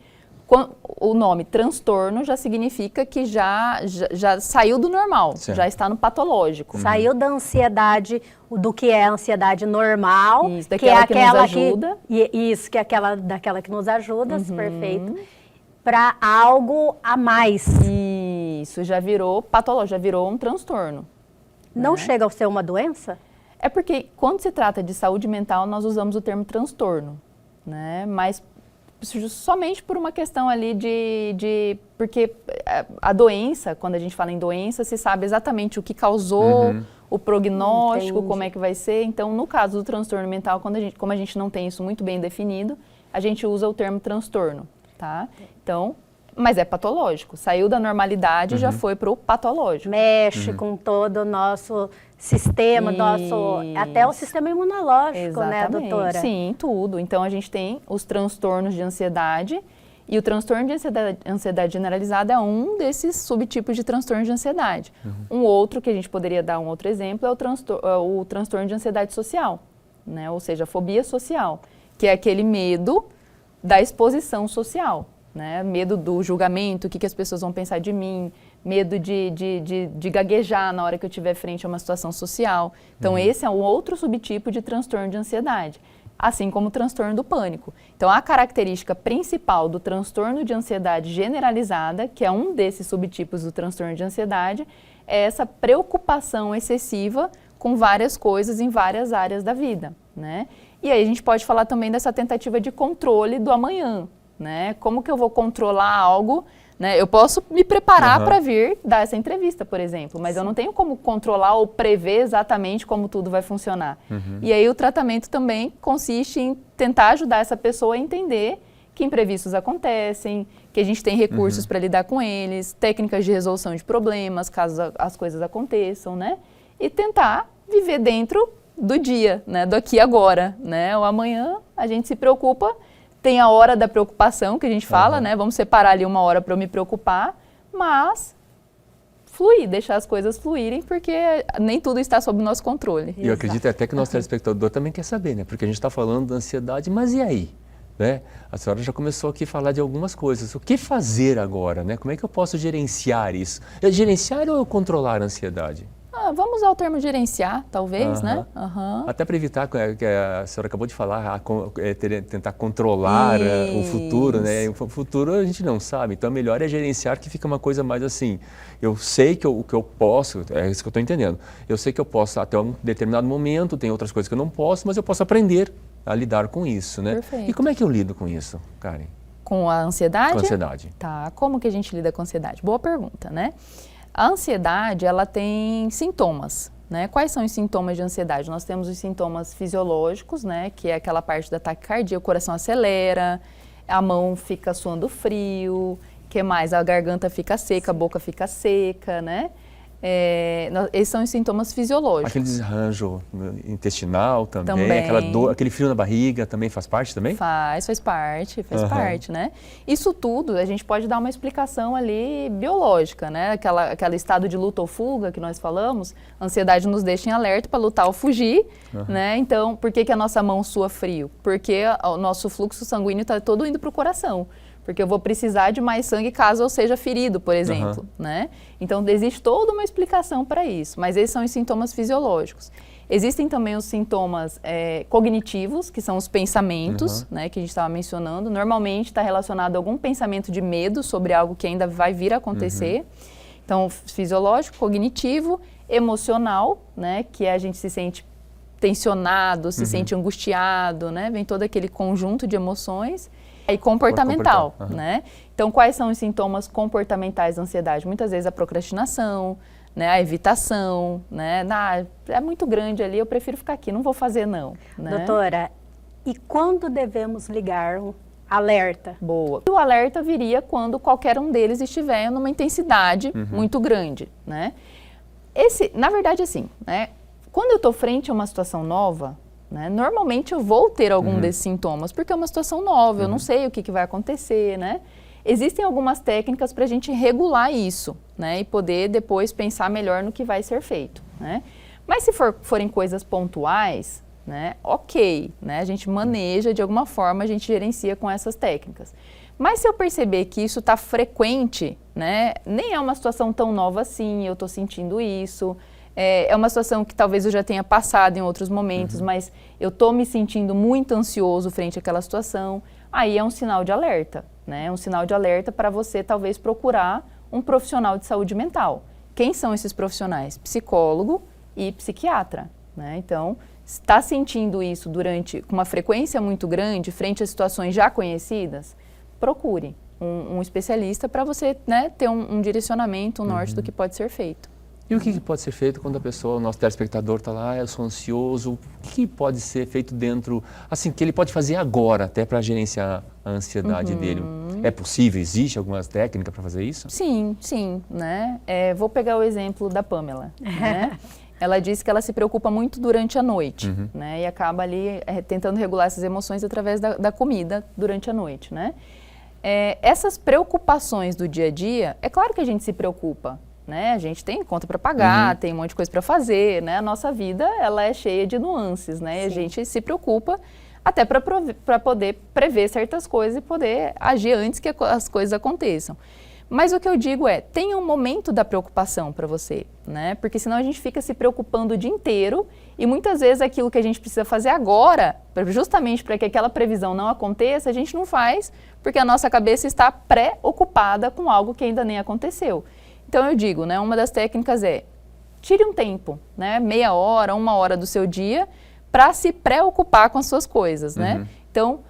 O nome transtorno já significa que já saiu do normal, já está no patológico. Saiu da ansiedade, do que é a ansiedade normal, isso, daquela que nos ajuda. Isso, que é daquela que nos ajuda, perfeito, para algo a mais. Isso, já virou patológico, já virou um transtorno. Não chega a ser uma doença? É porque quando se trata de saúde mental, nós usamos o termo transtorno, né? Mas somente por uma questão ali porque a doença, quando a gente fala em doença, se sabe exatamente o que causou, o prognóstico, como é que vai ser. Então, no caso do transtorno mental, como a gente não tem isso muito bem definido, a gente usa o termo transtorno, tá? Então, mas é patológico. Saiu da normalidade e já foi para o patológico. Mexe com todo o nosso sistema, até o sistema imunológico, exatamente, né, doutora? Sim, tudo. Então, a gente tem os transtornos de ansiedade e o transtorno de ansiedade generalizada é um desses subtipos de transtorno de ansiedade. Um outro, que a gente poderia dar um outro exemplo, é o transtorno de ansiedade social, né? Ou seja, a fobia social, que é aquele medo da exposição social. Né? Medo do julgamento, o que as pessoas vão pensar de mim, medo de gaguejar na hora que eu estiver frente a uma situação social. Então, esse é um outro subtipo de transtorno de ansiedade, assim como o transtorno do pânico. Então, a característica principal do transtorno de ansiedade generalizada, que é um desses subtipos do transtorno de ansiedade, é essa preocupação excessiva com várias coisas em várias áreas da vida, né? E aí a gente pode falar também dessa tentativa de controle do amanhã, né? Como que eu vou controlar algo, né? Eu posso me preparar para vir dar essa entrevista, por exemplo, mas eu não tenho como controlar ou prever exatamente como tudo vai funcionar. E aí o tratamento também consiste em tentar ajudar essa pessoa a entender que imprevistos acontecem, que a gente tem recursos para lidar com eles, técnicas de resolução de problemas, caso as coisas aconteçam, né? E tentar viver dentro do dia, né? Do aqui e agora, né? O amanhã a gente se preocupa. Tem a hora da preocupação, que a gente fala, né? Vamos separar ali uma hora para eu me preocupar, mas fluir, deixar as coisas fluírem, porque nem tudo está sob o nosso controle. E eu acredito até que o nosso telespectador também quer saber, né? Porque a gente está falando da ansiedade, mas e aí? Né? A senhora já começou aqui a falar de algumas coisas. O que fazer agora, né? Como é que eu posso gerenciar isso? É gerenciar ou controlar a ansiedade? Vamos usar o termo gerenciar, talvez, né? Até para evitar, que a senhora acabou de falar, tentar controlar o futuro, né? O futuro a gente não sabe, então melhor é gerenciar, que fica uma coisa mais assim, eu sei que o que eu posso, é isso que eu estou entendendo, eu sei que eu posso até um determinado momento, tem outras coisas que eu não posso, mas eu posso aprender a lidar com isso, né? Perfeito. E como é que eu lido com isso, Karen? Com a ansiedade? Com a ansiedade. Tá, como que a gente lida com a ansiedade? Boa pergunta, né? A ansiedade, ela tem sintomas, né? Quais são os sintomas de ansiedade? Nós temos os sintomas fisiológicos, né? Que é aquela parte da taquicardia, o coração acelera, a mão fica suando frio, que mais? A garganta fica seca, a boca fica seca, né? Esses são os sintomas fisiológicos. Aquele desarranjo intestinal também. Aquela dor, aquele frio na barriga também faz parte também? Faz parte, né? Isso tudo a gente pode dar uma explicação ali biológica, né? Aquele estado de luta ou fuga que nós falamos, a ansiedade nos deixa em alerta para lutar ou fugir, né? Então, por que a nossa mão sua frio? Porque o nosso fluxo sanguíneo está todo indo para o coração. Porque eu vou precisar de mais sangue caso eu seja ferido, por exemplo, né? Então, existe toda uma explicação para isso, mas esses são os sintomas fisiológicos. Existem também os sintomas cognitivos, que são os pensamentos, né, que a gente estava mencionando. Normalmente está relacionado a algum pensamento de medo sobre algo que ainda vai vir a acontecer. Então, fisiológico, cognitivo, emocional, né, que a gente se sente tensionado, se sente angustiado, né? Vem todo aquele conjunto de emoções. E comportamental, né? Então, quais são os sintomas comportamentais da ansiedade? Muitas vezes a procrastinação, né? A evitação, né? É muito grande ali, eu prefiro ficar aqui, não vou fazer não. Né? Doutora, e quando devemos ligar um alerta? Boa. O alerta viria quando qualquer um deles estiver numa intensidade muito grande, né? Na verdade, assim, né? Quando eu estou frente a uma situação nova, né, normalmente eu vou ter algum desses sintomas, porque é uma situação nova, eu não sei o que vai acontecer, né? Existem algumas técnicas para a gente regular isso, né? E poder depois pensar melhor no que vai ser feito, né? Mas se forem coisas pontuais, né? Ok, né? A gente maneja de alguma forma, a gente gerencia com essas técnicas. Mas se eu perceber que isso está frequente, né, nem é uma situação tão nova assim, eu estou sentindo isso, é uma situação que talvez eu já tenha passado em outros momentos, mas eu estou me sentindo muito ansioso frente àquela situação, aí é um sinal de alerta, né, é um sinal de alerta para você talvez procurar um profissional de saúde mental. Quem são esses profissionais? Psicólogo e psiquiatra, né, então... Está sentindo isso com uma frequência muito grande, frente a situações já conhecidas, procure um especialista para você, né, ter um direcionamento, um norte do que pode ser feito. E o que pode ser feito quando a pessoa, o nosso telespectador está lá, eu sou ansioso, o que pode ser feito dentro, assim, que ele pode fazer agora, até para gerenciar a ansiedade dele? É possível? Existe algumas técnicas para fazer isso? Sim, né? Vou pegar o exemplo da Pamela, né? Ela disse que ela se preocupa muito durante a noite, né? E acaba ali tentando regular essas emoções através da comida durante a noite, né? Essas preocupações do dia a dia, é claro que a gente se preocupa, né? A gente tem conta para pagar, tem um monte de coisa para fazer, né? A nossa vida, ela é cheia de nuances, né? E a gente se preocupa até para poder prever certas coisas e poder agir antes que as coisas aconteçam. Mas o que eu digo tenha um momento da preocupação para você, né? Porque senão a gente fica se preocupando o dia inteiro e muitas vezes aquilo que a gente precisa fazer agora, justamente para que aquela previsão não aconteça, a gente não faz porque a nossa cabeça está pré-ocupada com algo que ainda nem aconteceu. Então eu digo, né? Uma das técnicas tire um tempo, né? Meia hora, 1 hora do seu dia para se preocupar com as suas coisas, né? Então...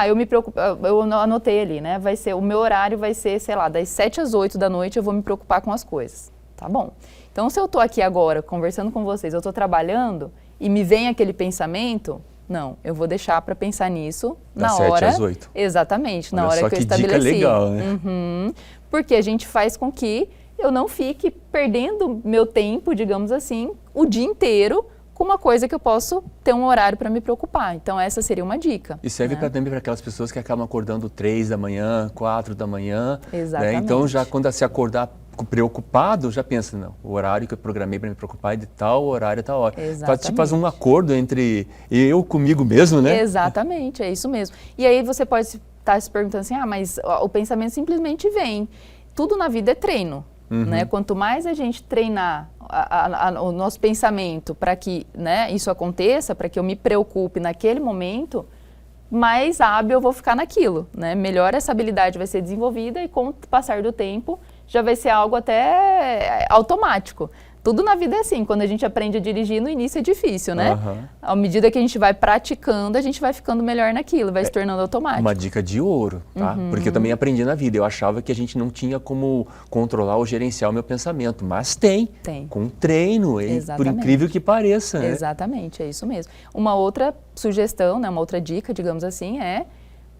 eu me preocupo, eu anotei ali, né? O meu horário vai ser, sei lá, das 7 às 8 da noite eu vou me preocupar com as coisas, tá bom? Então, se eu tô aqui agora conversando com vocês, eu tô trabalhando e me vem aquele pensamento, não, eu vou deixar para pensar nisso na hora. Das 7 às 8. Exatamente, na hora que eu estabeleci. Dica legal, né? Porque a gente faz com que eu não fique perdendo meu tempo, digamos assim, o dia inteiro com uma coisa que eu posso ter um horário para me preocupar. Então, essa seria uma dica. E serve também para aquelas pessoas que acabam acordando 3 da manhã, 4 da manhã. Exatamente. Né? Então, já quando se acordar preocupado, já pensa, não, o horário que eu programei para me preocupar é de tal horário a tal hora. Exatamente. Então, faz um acordo entre eu comigo mesmo, né? Exatamente, é isso mesmo. E aí você pode estar se perguntando assim, mas o pensamento simplesmente vem. Tudo na vida é treino. Né? Quanto mais a gente treinar o nosso pensamento para que, né, isso aconteça, para que eu me preocupe naquele momento, mais hábil eu vou ficar naquilo, né? Melhor essa habilidade vai ser desenvolvida e com o passar do tempo já vai ser algo até automático. Tudo na vida é assim, quando a gente aprende a dirigir, no início é difícil, né? À medida que a gente vai praticando, a gente vai ficando melhor naquilo, vai se tornando automático. Uma dica de ouro, tá? Porque eu também aprendi na vida, eu achava que a gente não tinha como controlar ou gerenciar o meu pensamento, mas tem. Com treino, por incrível que pareça, né? Exatamente, é isso mesmo. Uma outra sugestão, né, uma outra dica, digamos assim,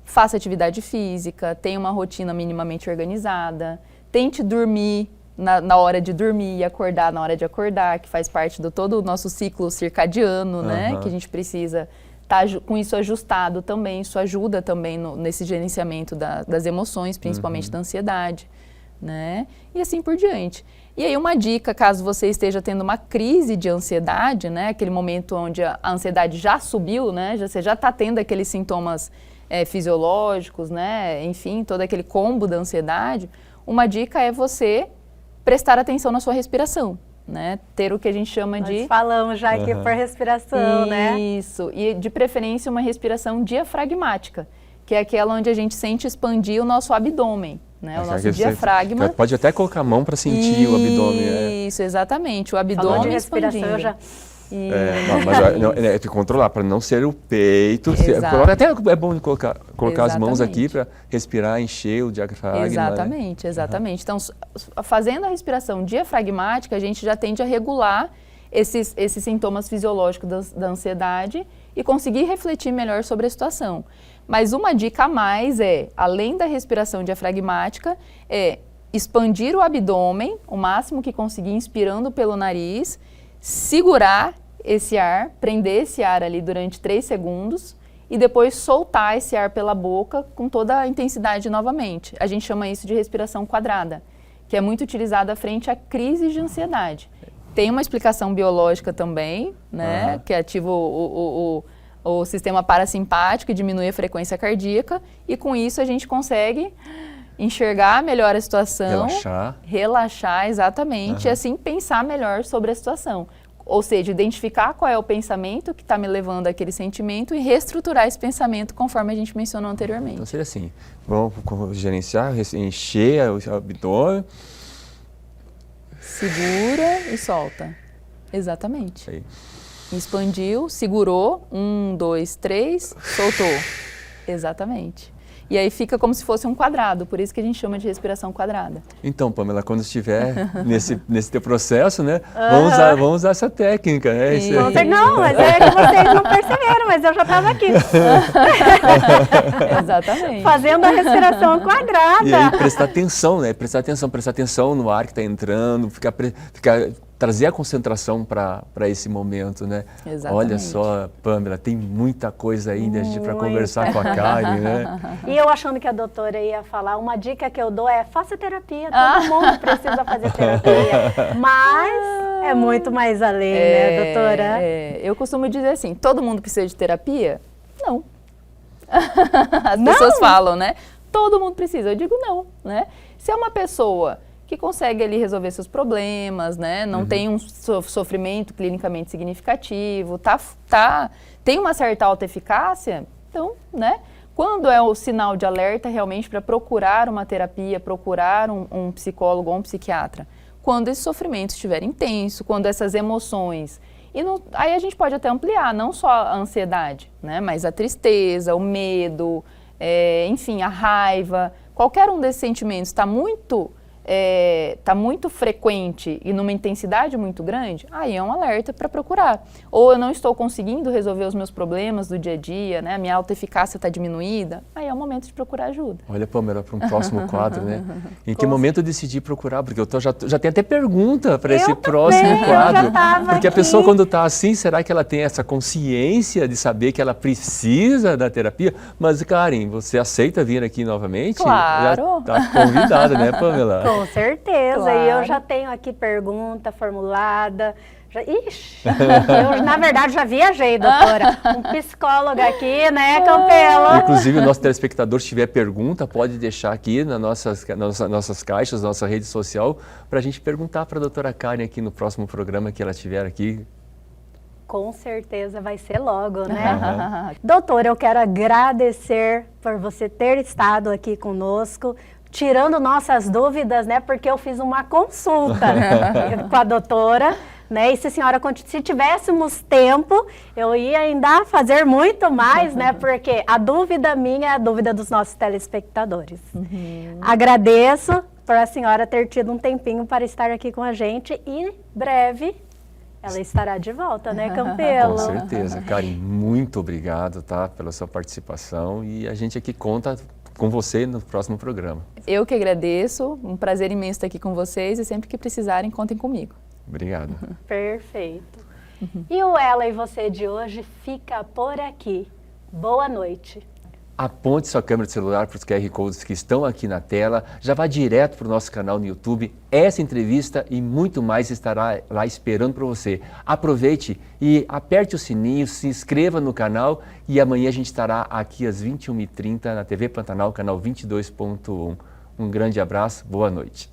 faça atividade física, tenha uma rotina minimamente organizada, tente dormir na hora de dormir e acordar na hora de acordar, que faz parte do todo o nosso ciclo circadiano, né? Que a gente precisa estar com isso ajustado também. Isso ajuda também nesse gerenciamento das emoções, principalmente da ansiedade, né? E assim por diante. E aí uma dica, caso você esteja tendo uma crise de ansiedade, né? Aquele momento onde a ansiedade já subiu, né? Você já está tendo aqueles sintomas fisiológicos, né? Enfim, todo aquele combo da ansiedade. Uma dica é você prestar atenção na sua respiração, né? Ter o que a gente chama de... Nós falamos já aqui por respiração, né? Isso, e de preferência uma respiração diafragmática, que é aquela onde a gente sente expandir o nosso abdômen, né? O nosso diafragma. Pode até colocar a mão para sentir o abdômen. Isso, exatamente, o abdômen Falando de respiração, eu já... Mas tem que controlar, para não ser o peito. Até é bom colocar as mãos aqui para respirar, encher o diafragma. Exatamente, exatamente. Então, fazendo a respiração diafragmática, a gente já tende a regular esses sintomas fisiológicos da ansiedade e conseguir refletir melhor sobre a situação. Mas uma dica a mais além da respiração diafragmática, expandir o abdômen, o máximo que conseguir, inspirando pelo nariz, segurar esse ar, prender esse ar ali durante 3 segundos e depois soltar esse ar pela boca com toda a intensidade novamente. A gente chama isso de respiração quadrada, que é muito utilizada frente a crises de ansiedade. Tem uma explicação biológica também, né, que ativa o sistema parasimpático e diminui a frequência cardíaca, e com isso a gente consegue enxergar melhor a situação, relaxar exatamente, e assim pensar melhor sobre a situação. Ou seja, identificar qual é o pensamento que está me levando àquele sentimento e reestruturar esse pensamento conforme a gente mencionou anteriormente. Então seria assim, vamos gerenciar, encher o abdômen. Segura e solta. Exatamente. Aí. Expandiu, segurou, 1, 2, 3, soltou. Exatamente. E aí fica como se fosse um quadrado, por isso que a gente chama de respiração quadrada. Então, Pamela, quando estiver nesse teu processo, né, vamos usar essa técnica, né? Não, mas é que vocês não perceberam, mas eu já estava aqui. Exatamente. Fazendo a respiração quadrada. E aí prestar atenção, né? Prestar atenção no ar que está entrando, trazer a concentração para esse momento, né? Exatamente. Olha só, Pamela, tem muita coisa ainda para conversar com a Karen, né? E eu achando que a doutora ia falar, uma dica que eu dou é faça terapia, todo mundo precisa fazer terapia, mas é muito mais além, né, doutora? Eu costumo dizer assim, todo mundo precisa de terapia? Não. As pessoas falam, né? Todo mundo precisa, eu digo não, né? Se é uma pessoa que consegue ali resolver seus problemas, né? Não tem um sofrimento clinicamente significativo, tem uma certa autoeficácia, então, né? Quando é o sinal de alerta realmente para procurar uma terapia, procurar um psicólogo ou um psiquiatra? Quando esse sofrimento estiver intenso, quando essas emoções... aí a gente pode até ampliar, não só a ansiedade, né? Mas a tristeza, o medo, enfim, a raiva, qualquer um desses sentimentos está muito frequente e numa intensidade muito grande, aí é um alerta para procurar. Ou eu não estou conseguindo resolver os meus problemas do dia a dia, né? A minha autoeficácia está diminuída, aí é o momento de procurar ajuda. Olha, Pamela, para um próximo quadro, né? Em que momento eu decidi procurar? Porque eu já tenho até pergunta para esse próximo quadro. Porque a pessoa quando está assim, será que ela tem essa consciência de saber que ela precisa da terapia? Mas, Karen, você aceita vir aqui novamente? Claro! Já está convidada, né, Pamela? Com certeza, claro. E eu já tenho aqui pergunta formulada. Eu, na verdade, já viajei, doutora. Um psicólogo aqui, né, Campelo? Inclusive, o nosso telespectador, se tiver pergunta, pode deixar aqui nas nossas caixas, nossa rede social, para a gente perguntar para a doutora Karen aqui no próximo programa que ela tiver aqui. Com certeza vai ser logo, né? Doutora, eu quero agradecer por você ter estado aqui conosco, tirando nossas dúvidas, né? Porque eu fiz uma consulta com a doutora, né? E se tivéssemos tempo, eu ia ainda fazer muito mais, né? Porque a dúvida minha é a dúvida dos nossos telespectadores. Agradeço por a senhora ter tido um tempinho para estar aqui com a gente e breve ela estará de volta, né, Campelo? Com certeza, Karen, muito obrigado, tá, pela sua participação e a gente aqui conta com você no próximo programa. Eu que agradeço, um prazer imenso estar aqui com vocês e sempre que precisarem, contem comigo. Obrigado. Perfeito. E o Ela e Você de hoje fica por aqui. Boa noite. Aponte sua câmera de celular para os QR Codes que estão aqui na tela, já vá direto para o nosso canal no YouTube. Essa entrevista e muito mais estará lá esperando para você. Aproveite e aperte o sininho, se inscreva no canal e amanhã a gente estará aqui às 21h30 na TV Pantanal, canal 22.1. Um grande abraço, boa noite.